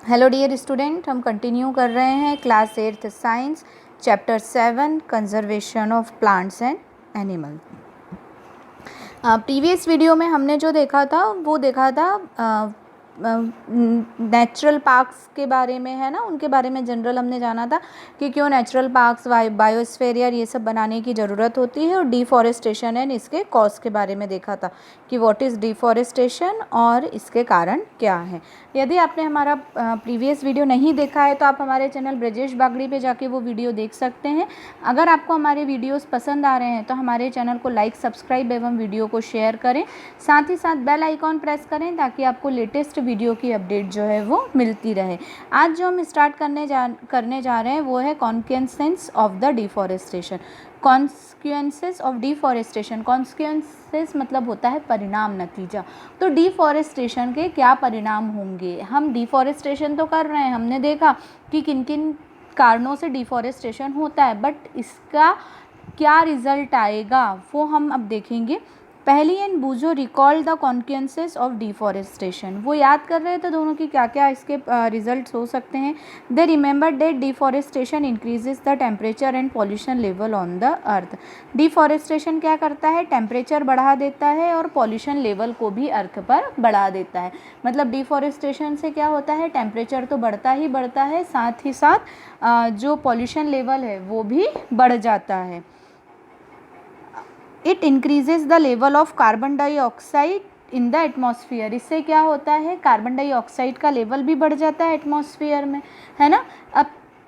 Hello dear student, हम continue कर रहे हैं class 8th science chapter 7 conservation of plants and animal. Previous video में हमने जो देखा था वो देखा था नेचुरल पार्क्स के बारे में, है ना। उनके बारे में जनरल हमने जाना था कि क्यों नेचुरल पार्क्स, बायोस्फीयर ये सब बनाने की ज़रूरत होती है, और डिफॉरेस्टेशन एंड इसके कॉज के बारे में देखा था कि व्हाट इज़ डिफॉरेस्टेशन और इसके कारण क्या है। यदि आपने हमारा प्रीवियस वीडियो नहीं देखा है तो आप हमारे चैनल ब्रजेश बागड़ी पे जाके वो वीडियो देख सकते हैं। अगर आपको हमारे वीडियोस पसंद आ रहे हैं तो हमारे चैनल को लाइक, सब्सक्राइब एवं वीडियो को शेयर करें। साथ ही साथ बेल आइकॉन प्रेस करें ताकि आपको लेटेस्ट वीडियो की अपडेट जो है वो मिलती रहे। आज जो हम स्टार्ट करने जा रहे हैं वो है consequences of the deforestation. Consequences of deforestation, consequences मतलब होता है परिणाम, नतीजा। तो डिफॉरेस्टेशन के क्या परिणाम होंगे। हम डिफॉरेस्टेशन तो कर रहे हैं, हमने देखा कि किन किन कारणों से डिफॉरेस्टेशन होता है, बट इसका क्या रिजल्ट आएगा वो हम अब देखेंगे। पहली एंड बूझो recall the consequences of deforestation, वो याद कर रहे थे दोनों की क्या क्या इसके रिजल्ट्स हो सकते हैं। They remember that deforestation increases the temperature and pollution level on the earth. Deforestation क्या करता है, टेम्परेचर बढ़ा देता है और पॉल्यूशन लेवल को भी अर्थ पर बढ़ा देता है। मतलब डिफॉरेस्टेशन से क्या होता है, टेम्परेचर तो बढ़ता ही बढ़ता है, साथ ही साथ जो पॉल्यूशन लेवल है वो भी बढ़ जाता है। It increases the level of carbon dioxide in the atmosphere. इससे क्या होता है, कार्बन डाइऑक्साइड का लेवल भी बढ़ जाता है एटमॉस्फेयर में, है ना। अब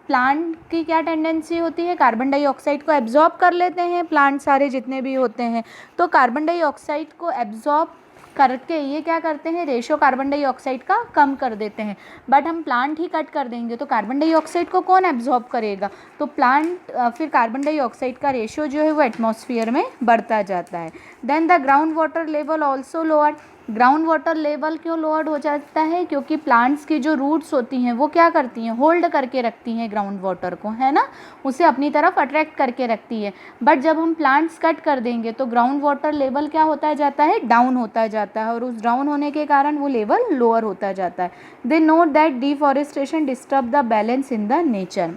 प्लांट की क्या टेंडेंसी होती है, कार्बन डाइऑक्साइड को एब्जॉर्ब कर लेते हैं प्लांट सारे जितने भी होते हैं। तो कार्बन डाइऑक्साइड को एब्जॉर्ब करके ये क्या करते हैं, रेशो कार्बन डाइऑक्साइड का कम कर देते हैं। बट हम प्लांट ही कट कर देंगे तो कार्बन डाइऑक्साइड को कौन एब्जॉर्ब करेगा, तो प्लांट फिर कार्बन डाइऑक्साइड का रेशो जो है वो एटमॉस्फेयर में बढ़ता जाता है। Then the ground water level also lower. Ground water level क्यों लोअर हो जाता है, क्योंकि प्लांट्स की जो रूट्स होती हैं वो क्या करती हैं, होल्ड करके रखती हैं ग्राउंड वाटर को, है ना, उसे अपनी तरफ अट्रैक्ट करके रखती है। बट जब हम प्लांट्स कट कर देंगे तो ग्राउंड वाटर लेवल क्या होता जाता है, डाउन होता जाता है, और उस डाउन होने के कारण वो लेवल लोअर होता जाता है। They note that deforestation disturb the balance in the nature.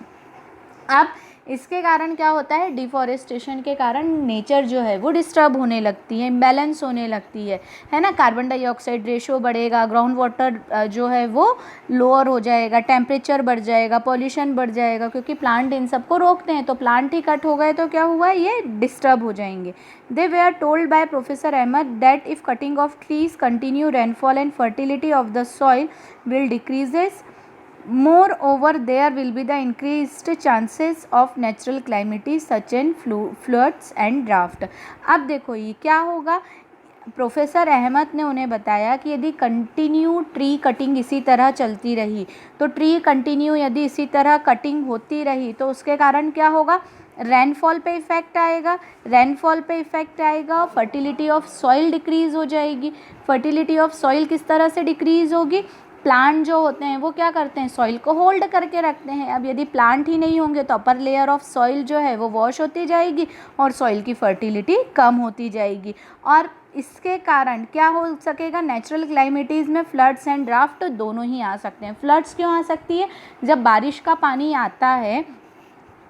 अब इसके कारण क्या होता है, डिफॉरेस्टेशन के कारण नेचर जो है वो डिस्टर्ब होने लगती है, इम्बैलेंस होने लगती है ना। कार्बन डाइऑक्साइड रेशो बढ़ेगा, ग्राउंड वाटर जो है वो लोअर हो जाएगा, टेम्परेचर बढ़ जाएगा, पॉल्यूशन बढ़ जाएगा, क्योंकि प्लांट इन सबको रोकते हैं। तो प्लांट ही कट हो गए तो क्या हुआ, ये डिस्टर्ब हो जाएंगे। They were told by professor Ahmad that if cutting of trees continue rainfall and fertility of the soil will decreases. Moreover, there will be the increased chances of natural calamities such as floods and drought. अब देखो ये क्या होगा, professor Ahmad ने उन्हें बताया कि यदि कंटिन्यू ट्री कटिंग इसी तरह चलती रही, तो ट्री कंटिन्यू यदि इसी तरह कटिंग होती रही तो उसके कारण क्या होगा, रेनफॉल पे इफ़ेक्ट आएगा, रेनफॉल पे इफ़ेक्ट आएगा, फर्टिलिटी ऑफ सॉइल डिक्रीज़ हो जाएगी। फर्टिलिटी ऑफ सॉइल किस तरह से डिक्रीज़ होगी, प्लांट जो होते हैं वो क्या करते हैं, सॉइल को होल्ड करके रखते हैं। अब यदि प्लांट ही नहीं होंगे तो अपर लेयर ऑफ सॉइल जो है वो वॉश होती जाएगी और सॉइल की फर्टिलिटी कम होती जाएगी, और इसके कारण क्या हो सकेगा, नेचुरल क्लाइमेटीज़ में फ्लड्स एंड ड्राफ्ट दोनों ही आ सकते हैं। फ्लड्स क्यों आ सकती है, जब बारिश का पानी आता है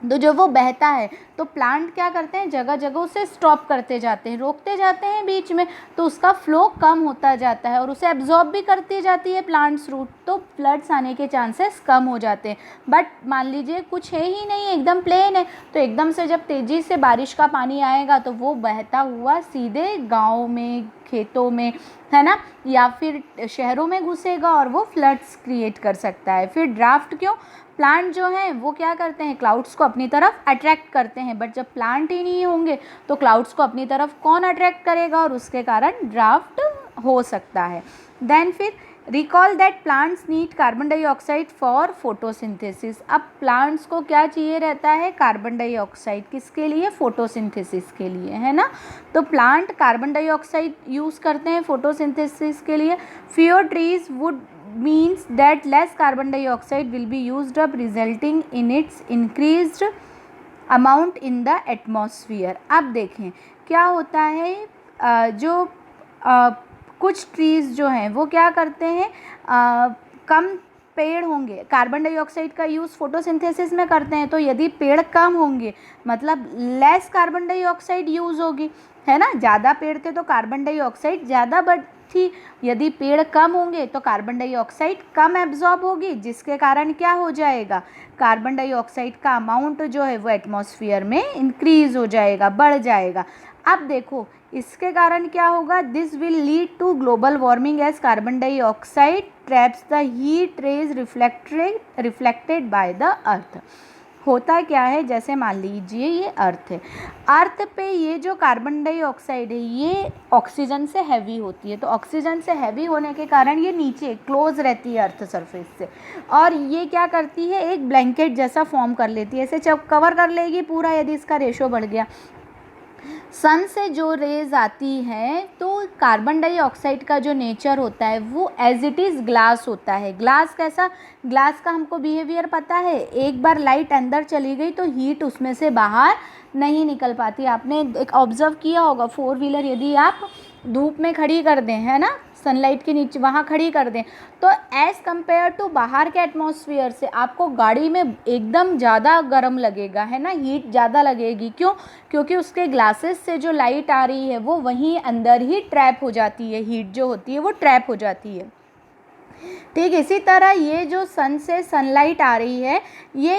तो जो वो बहता है तो प्लांट क्या करते हैं, जगह जगह उसे स्टॉप करते जाते हैं, रोकते जाते हैं बीच में, तो उसका फ्लो कम होता जाता है और उसे एब्जॉर्ब भी करती जाती है प्लांट्स रूट, तो फ्लड्स आने के चांसेस कम हो जाते हैं। बट मान लीजिए कुछ है ही नहीं, एकदम प्लेन है, तो एकदम से जब तेज़ी से बारिश का पानी आएगा तो वो बहता हुआ सीधे गाँव में, खेतों में, है ना, या फिर शहरों में घुसेगा और वो फ्लड्स क्रिएट कर सकता है। फिर ड्राफ्ट क्यों, प्लांट जो हैं वो क्या करते हैं, क्लाउड्स को अपनी तरफ अट्रैक्ट करते हैं, बट जब प्लांट ही नहीं होंगे तो क्लाउड्स को अपनी तरफ कौन अट्रैक्ट करेगा, और उसके कारण ड्राफ्ट हो सकता है। देन फिर recall that plants need carbon dioxide for photosynthesis. अब प्लांट्स को क्या चाहिए रहता है, कार्बन डाइऑक्साइड, किसके लिए, फोटोसिंथेसिस के लिए, है ना। तो प्लांट कार्बन डाइऑक्साइड यूज़ करते हैं फोटोसिंथेसिस के लिए। Fewer trees would means that less carbon dioxide will be used up, resulting in its increased amount in the atmosphere. अब देखें क्या होता है, जो कुछ ट्रीज़ जो हैं वो क्या करते हैं, कम पेड़ होंगे, कार्बन डाइऑक्साइड का यूज़ फोटोसिंथेसिस में करते हैं, तो यदि पेड़ कम होंगे मतलब लेस कार्बन डाइऑक्साइड यूज़ होगी, है ना। ज़्यादा पेड़ थे तो कार्बन डाइऑक्साइड ज़्यादा थी, यदि पेड़ कम होंगे तो कार्बन डाइऑक्साइड कम एब्जॉर्ब होगी, जिसके कारण क्या हो जाएगा, कार्बन डाइऑक्साइड का अमाउंट जो है वो एटमॉस्फेयर में इंक्रीज हो जाएगा, बढ़ जाएगा। अब देखो इसके कारण क्या होगा, this will lead to global warming as carbon dioxide traps the heat rays reflected by the earth. होता क्या है, जैसे मान लीजिए ये अर्थ है, अर्थ पे ये जो कार्बन डाइऑक्साइड है ये ऑक्सीजन से हैवी होती है, तो ऑक्सीजन से हैवी होने के कारण ये नीचे क्लोज रहती है अर्थ सरफेस से, और ये क्या करती है, एक ब्लैंकेट जैसा फॉर्म कर लेती है, ऐसे कवर कर लेगी पूरा यदि इसका रेशो बढ़ गया। सन से जो रेज आती हैं तो कार्बन डाइऑक्साइड का जो नेचर होता है वो एज इट इज़ ग्लास होता है। ग्लास कैसा, ग्लास का हमको बिहेवियर पता है, एक बार लाइट अंदर चली गई तो हीट उसमें से बाहर नहीं निकल पाती। आपने एक ऑब्जर्व किया होगा, 4 व्हीलर यदि आप धूप में खड़ी कर दें, है ना, सनलाइट के नीचे वहाँ खड़ी कर दें, तो एज़ कम्पेयर टू बाहर के एटमॉस्फेयर से आपको गाड़ी में एकदम ज़्यादा गर्म लगेगा, है ना, हीट ज़्यादा लगेगी। क्यों? क्योंकि उसके ग्लासेस से जो लाइट आ रही है वो वहीं अंदर ही ट्रैप हो जाती है, हीट जो होती है वो ट्रैप हो जाती है। ठीक इसी तरह ये जो सन से सनलाइट आ रही है ये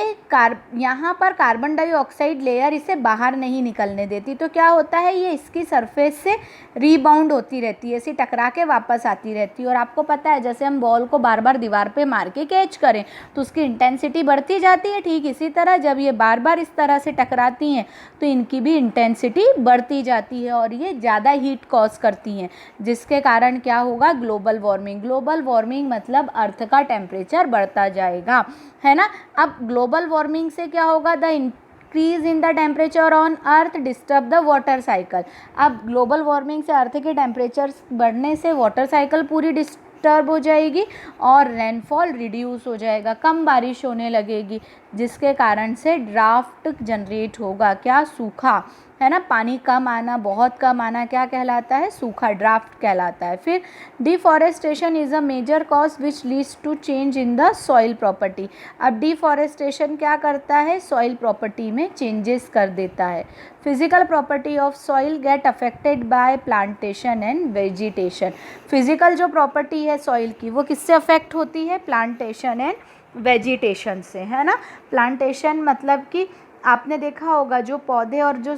यहाँ पर कार्बन डाइऑक्साइड लेयर इसे बाहर नहीं निकलने देती, तो क्या होता है, ये इसकी सरफेस से रीबाउंड होती रहती है, इसे टकरा के वापस आती रहती है। और आपको पता है जैसे हम बॉल को बार बार दीवार पे मार के कैच करें तो उसकी इंटेंसिटी बढ़ती जाती है, ठीक इसी तरह जब ये बार बार इस तरह से टकराती हैं तो इनकी भी इंटेंसिटी बढ़ती जाती है और ये ज़्यादा हीट कॉज करती हैं, जिसके कारण क्या होगा, ग्लोबल वार्मिंग। ग्लोबल वार्मिंग मतलब अर्थ का टेम्परेचर बढ़ता जाएगा, है ना। अब ग्लोबल वार्मिंग से क्या होगा, the increase in the temperature on earth disturb the water cycle. अब ग्लोबल वार्मिंग से अर्थ के टेम्परेचर बढ़ने से वाटर साइकिल पूरी डिस्टर्ब हो जाएगी और रेनफॉल रिड्यूस हो जाएगा, कम बारिश होने लगेगी, जिसके कारण से ड्राफ्ट जनरेट होगा। क्या? सूखा, है ना, पानी कम आना, बहुत कम आना क्या कहलाता है, सूखा, ड्राफ्ट कहलाता है। फिर deforestation is a major cause which leads to change in the soil property. अब डिफॉरेस्टेशन क्या करता है, सॉइल प्रॉपर्टी में चेंजेस कर देता है। Physical property of soil get affected by plantation and vegetation. Physical जो प्रॉपर्टी है सॉइल की वो किससे अफेक्ट होती है, प्लांटेशन एंड वेजिटेशन से, है ना। प्लांटेशन मतलब कि आपने देखा होगा जो पौधे और जो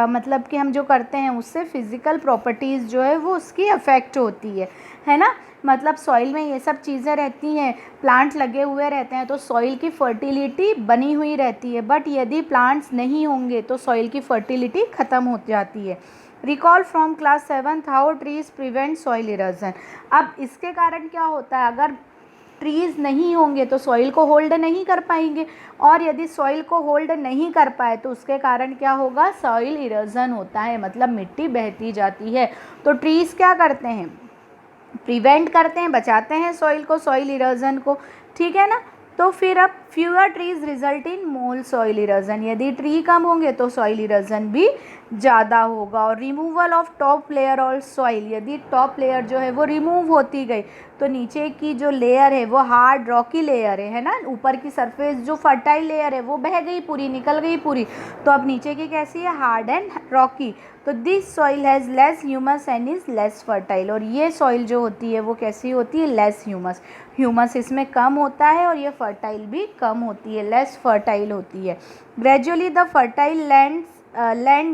मतलब कि हम जो करते हैं उससे फिज़िकल प्रॉपर्टीज़ जो है वो उसकी अफेक्ट होती है ना। मतलब सॉइल में ये सब चीज़ें रहती हैं, प्लांट लगे हुए रहते हैं तो सॉइल की फर्टिलिटी बनी हुई रहती है, बट यदि प्लांट्स नहीं होंगे तो सॉइल की फर्टिलिटी ख़त्म हो जाती है। Recall from class 7th how trees prevent soil erosion. अब इसके कारण क्या होता है, अगर ट्रीज़ नहीं होंगे तो सॉइल को होल्ड नहीं कर पाएंगे, और यदि सॉइल को होल्ड नहीं कर पाए तो उसके कारण क्या होगा, सॉइल इरोजन होता है, मतलब मिट्टी बहती जाती है। तो ट्रीज़ क्या करते हैं, प्रिवेंट करते हैं, बचाते हैं सॉइल को, सॉइल इरोजन को, ठीक है ना। तो फिर अब fewer trees result in mole soil erosion, यदि ट्री कम होंगे तो सॉइल इरोजन भी ज़्यादा होगा। और removal of top layer of soil, यदि टॉप लेयर जो है वो रिमूव होती गई तो नीचे की जो लेयर है वो हार्ड रॉकी लेयर है ना, ऊपर की सरफेस जो फर्टाइल लेयर है वो बह गई पूरी, निकल गई पूरी, तो अब नीचे की कैसी है, हार्ड एंड रॉकी। तो this soil has less humus and is less fertile, और ये सॉइल जो होती है वो कैसी होती है, लेस ह्यूमस, ह्यूमस इसमें कम होता है और ये फर्टाइल भी कम होती है, लेस फर्टाइल होती है। Gradually the fertile land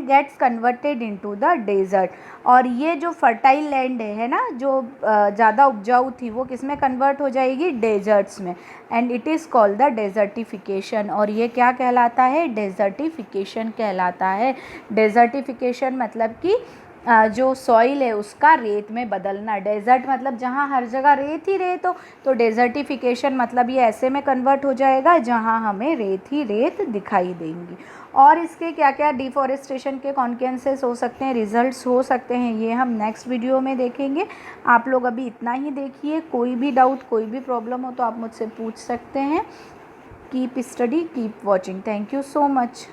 gets converted into the desert, और ये जो फर्टाइल लैंड है ना, जो ज़्यादा उपजाऊ थी वो किस में कन्वर्ट हो जाएगी, डेजर्ट्स में, and it is called the desertification. और ये क्या कहलाता है, डेजर्टिफिकेशन कहलाता है। डेजर्टिफिकेशन मतलब कि जो सॉइल है उसका रेत में बदलना। डेजर्ट मतलब जहाँ हर जगह रेत ही रेत हो, तो डेजर्टिफिकेशन मतलब ये ऐसे में कन्वर्ट हो जाएगा जहाँ हमें रेत ही रेत दिखाई देंगी। और इसके क्या क्या डिफॉरेस्टेशन के कॉन्सिक्वेंसेस हो सकते हैं, रिजल्ट्स हो सकते हैं, ये हम नेक्स्ट वीडियो में देखेंगे। आप लोग अभी इतना ही देखिए, कोई भी डाउट, कोई भी प्रॉब्लम हो तो आप मुझसे पूछ सकते हैं। Keep study, keep watching. Thank you so much.